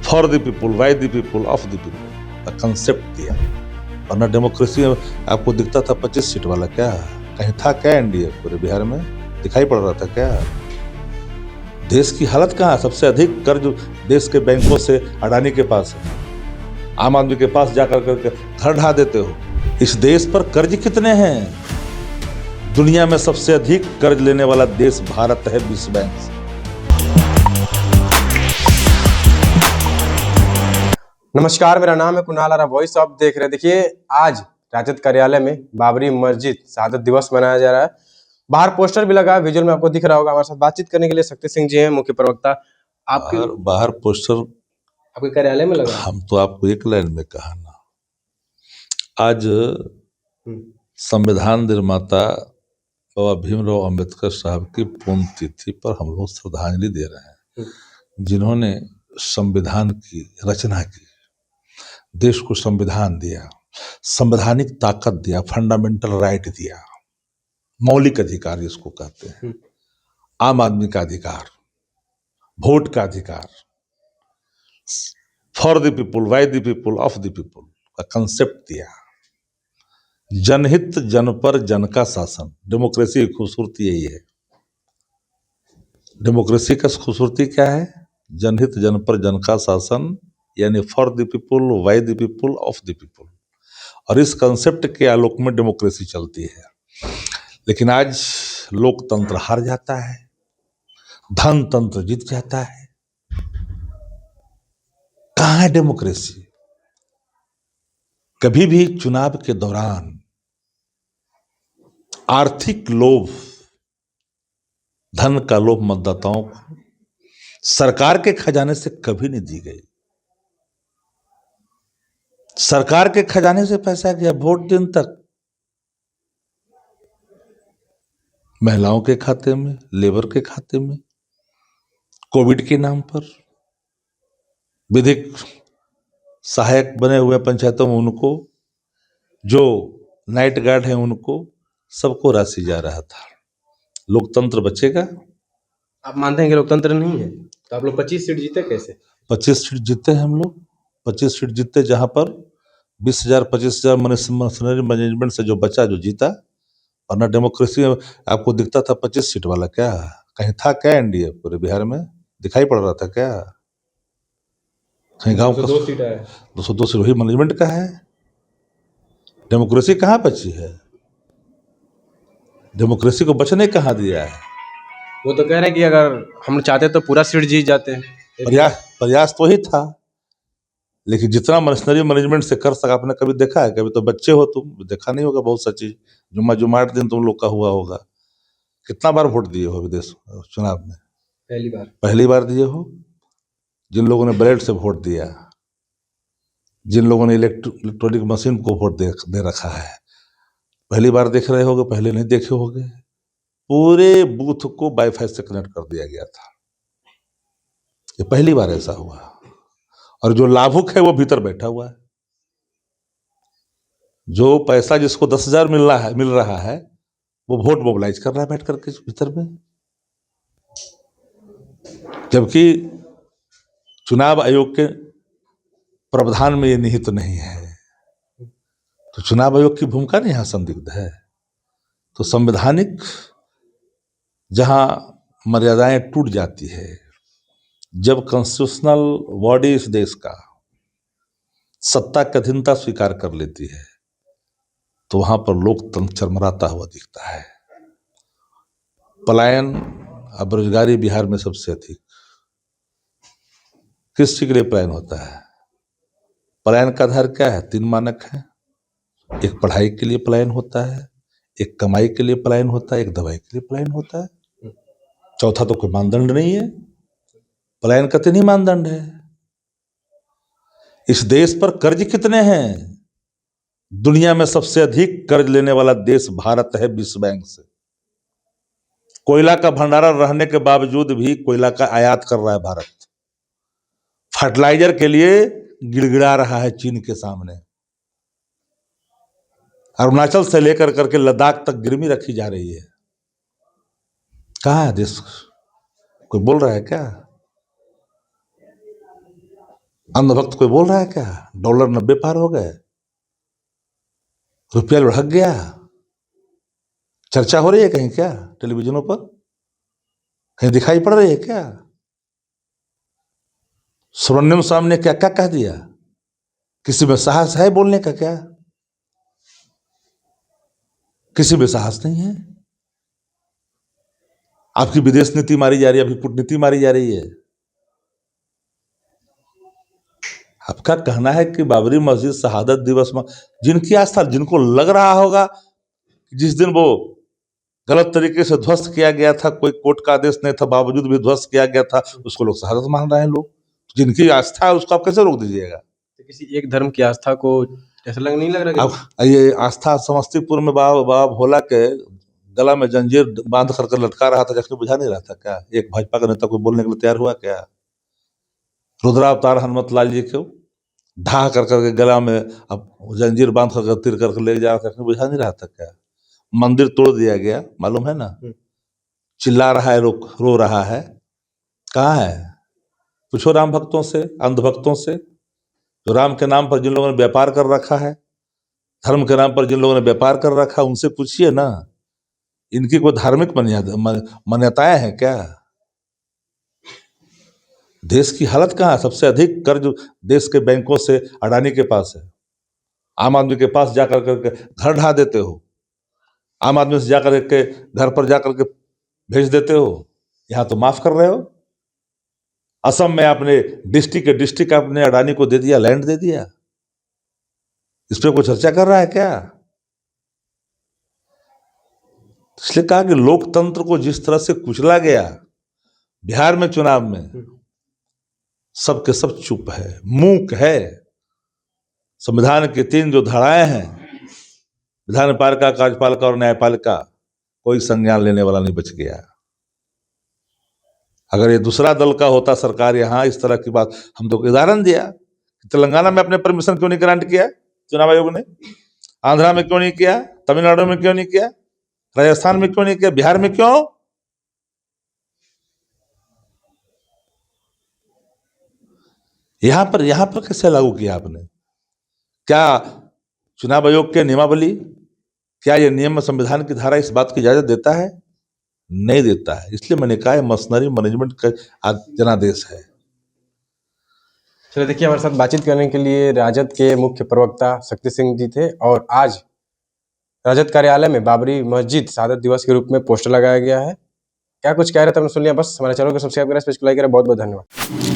For the people, by the people, of the people का concept दिया। वरना democracy में आपको दिखता था 25 सीट वाला, क्या कहीं था क्या एनडीए पूरे बिहार में दिखाई पड़ रहा था क्या? देश की हालत कहाँ? सबसे अधिक कर्ज देश के बैंकों से अडानी के पास है, आम आदमी के पास जाकर करके घर ढा देते हो। इस देश पर कर्ज कितने हैं? दुनिया में सबसे अधिक कर्ज लेने वाला देश भारत है विश्व बैंक से। नमस्कार, मेरा नाम है कुणाल आरा, वॉइस ऑफ देख रहे हैं। देखिए, आज राजद कार्यालय में बाबरी मस्जिद शहादत दिवस मनाया जा रहा है। बाहर पोस्टर भी लगा है, विजुअल में आपको दिख रहा होगा। हमारे साथ बातचीत करने के लिए शक्ति सिंह जी हैं, मुख्य प्रवक्ता। आपके बाहर पोस्टर आपके कार्यालय में लगा? हम तो आपको एक लाइन में कहा ना, आज संविधान निर्माता बाबा भीमराव अंबेडकर साहब की पुण्यतिथि पर हम लोग श्रद्धांजलि दे रहे हैं, जिन्होंने संविधान की रचना की, देश को संविधान दिया, संवैधानिक ताकत दिया, फंडामेंटल राइट दिया, मौलिक अधिकार जिसको कहते हैं, आम आदमी का अधिकार, वोट का अधिकार, for the people, by the people, of the people का कंसेप्ट दिया। जनहित जन पर जन का शासन, डेमोक्रेसी की खूबसूरती यही है। डेमोक्रेसी का खूबसूरती क्या है? जनहित जन पर जन का शासन, यानी for the people, by the people, of the people. और इस कंसेप्ट के आलोक में डेमोक्रेसी चलती है। लेकिन आज लोकतंत्र हार जाता है, धनतंत्र जीत जाता है। कहाँ है डेमोक्रेसी? कभी भी चुनाव के दौरान आर्थिक लोभ, धन का लोभ मतदाताओं को सरकार के खजाने से कभी नहीं दी गई। सरकार के खजाने से पैसा गया वोट दिन तक महिलाओं के खाते में, लेबर के खाते में, कोविड के नाम पर विधिक सहायक बने हुए पंचायतों में उनको, जो नाइट गार्ड हैं उनको, सबको राशि जा रहा था। लोकतंत्र बचेगा? आप मानते हैं कि लोकतंत्र नहीं है? तो आप लोग 25 सीट जीते कैसे? 25 सीट जीते हैं हम लोग। 25 सीट जीते, जहां पर 20,000 25,000 मशीनरी मैनेजमेंट से जो बचा, जो जीता। वरना डेमोक्रेसी में आपको दिखता था 25 सीट वाला, क्या कहीं था क्या एनडीए पूरे बिहार में दिखाई पड़ रहा था क्या? कहीं गांव का 202 सीट है। 202 सीट वही मैनेजमेंट का है। डेमोक्रेसी कहाँ बची है? डेमोक्रेसी को बचने कहाँ दिया है? वो तो कह रहे हैं कि अगर हम चाहते तो पूरा सीट जीत जाते हैं। प्रयास तो ही था, लेकिन जितना मशीनरी मैनेजमेंट से कर सका। आपने कभी देखा है? कभी तो बच्चे हो तुम, देखा नहीं होगा बहुत सा चीज। जुम्मा दिन तुम लोग का हुआ होगा। कितना बार वोट दिए हो विदेश चुनाव में? पहली बार दिए हो। जिन लोगों ने बैलेट से वोट दिया, जिन लोगों ने इलेक्ट्रॉनिक मशीन को वोट दे रखा है, पहली बार देख रहे होगे, पहले नहीं देखे होगे। पूरे बूथ को वाईफाई से कनेक्ट कर दिया गया था। ये पहली बार ऐसा हुआ। और जो लाभुक है वो भीतर बैठा हुआ है। जो पैसा जिसको 10,000 मिल रहा है वो वोट मोबिलाइज कर रहा है बैठ करके भीतर में। जबकि चुनाव आयोग के प्रावधान में ये निहित नहीं है। तो चुनाव आयोग की भूमिका नहीं यहां संदिग्ध है। तो संवैधानिक जहां मर्यादाएं टूट जाती है, जब कॉन्स्टिट्यूशनल बॉडी इस देश का सत्ता की अधीनता स्वीकार कर लेती है, तो वहां पर लोकतंत्र चरमराता हुआ दिखता है। पलायन, अब बेरोजगारी बिहार में सबसे अधिक। किस चीज के लिए पलायन होता है? पलायन का आधार क्या है? 3 मानक है। एक पढ़ाई के लिए पलायन होता है, एक कमाई के लिए पलायन होता है, एक दवाई के लिए पलायन होता है। चौथा तो कोई मानदंड नहीं है। पलायन का 3 ही मानदंड है। इस देश पर कर्ज कितने हैं? दुनिया में सबसे अधिक कर्ज लेने वाला देश भारत है विश्व बैंक से। कोयला का भंडारा रहने के बावजूद भी कोयला का आयात कर रहा है भारत। फर्टिलाइजर के लिए गिड़गिड़ा रहा है चीन के सामने। अरुणाचल से लेकर करके लद्दाख तक गिरवी रखी जा रही है। कहाँ है देश? कोई बोल रहा है क्या? अंधभक्त कोई बोल रहा है क्या? डॉलर 90 पार हो गए, रुपया लुढ़क गया, चर्चा हो रही है कहीं क्या? टेलीविजनों पर कहीं दिखाई पड़ रही है क्या? सुब्रमण्यम स्वामी ने क्या क्या कह दिया? किसी में साहस है बोलने का क्या? किसी में साहस नहीं है। आपकी विदेश नीति मारी जा रही है, आपकी कूटनीति मारी जा रही है। आपका कहना है कि बाबरी मस्जिद शहादत दिवस में जिनकी आस्था, जिनको लग रहा होगा जिस दिन वो गलत तरीके से ध्वस्त किया गया था, कोई कोर्ट का आदेश नहीं था, बावजूद भी ध्वस्त किया गया था, उसको लोग शहादत मान रहे हैं। लोग जिनकी आस्था है उसको आप कैसे रोक दीजिएगा? तो किसी एक धर्म की आस्था को ऐसा नहीं लग रहा अब ये आस्था समस्तीपुर में बाबा भोला के गला में जंजीर बांध कर लटका रहा था, जैसे बुझा नहीं रहा था क्या? एक भाजपा का नेता को बोलने के लिए तैयार हुआ क्या? रुद्रावतार हनुमत लाल जी को ढा कर करके गला में अब जंजीर बांध कर तीर करके ले जा करके बुझा नहीं रहा था क्या? मंदिर तोड़ दिया गया, मालूम है ना? चिल्ला रहा है, रो रहा है। कहाँ है? पूछो राम भक्तों से, अंधभक्तों से, जो राम के नाम पर जिन लोगों ने व्यापार कर रखा है, धर्म के नाम पर जिन लोगों ने व्यापार कर रखा है, उनसे पूछिए ना, इनकी कोई धार्मिक मान्यताएं हैं क्या? देश की हालत कहाँ है? सबसे अधिक कर्ज देश के बैंकों से अडानी के पास है। आम आदमी के पास जाकर करके घर ढा देते हो, आम आदमी से जाकर के घर पर जाकर के भेज देते हो, यहाँ तो माफ कर रहे हो। असम में आपने डिस्ट्रिक्ट आपने अडानी को दे दिया, लैंड दे दिया। इस पर कोई चर्चा कर रहा है क्या? इसलिए कहा कि लोकतंत्र को जिस तरह से कुचला गया बिहार में चुनाव में, सब के सब चुप है, मूक है। संविधान की 3 जो धाराएं हैं, विधान पालिका, कार्यपालिका और न्यायपालिका, कोई संज्ञान लेने वाला नहीं बच गया। अगर ये दूसरा दल का होता सरकार यहाँ इस तरह की बात, हम तो उदाहरण दिया, तेलंगाना में अपने परमिशन क्यों नहीं ग्रांट किया चुनाव आयोग ने? आंध्रा में क्यों नहीं किया? तमिलनाडु में क्यों नहीं किया? राजस्थान में क्यों नहीं किया? बिहार में क्यों? यहां पर कैसे लागू किया आपने? क्या चुनाव आयोग के नियमावली, क्या ये नियम संविधान की धारा इस बात की इजाजत देता है? नहीं देता है। इसलिए मैंने कहा मशीनरी मैनेजमेंट का जनादेश है। चलिए देखिए, हमारे साथ बातचीत करने के लिए राजद के मुख्य प्रवक्ता शक्ति सिंह जी थे, और आज राजद कार्यालय में बाबरी मस्जिद शहादत दिवस के रूप में पोस्टर लगाया गया है। क्या कुछ कह रहे थे हमने सुन लिया। बस हमारे चैनल को सब्सक्राइब करें, इस पेज को लाइक करें। बहुत बहुत धन्यवाद।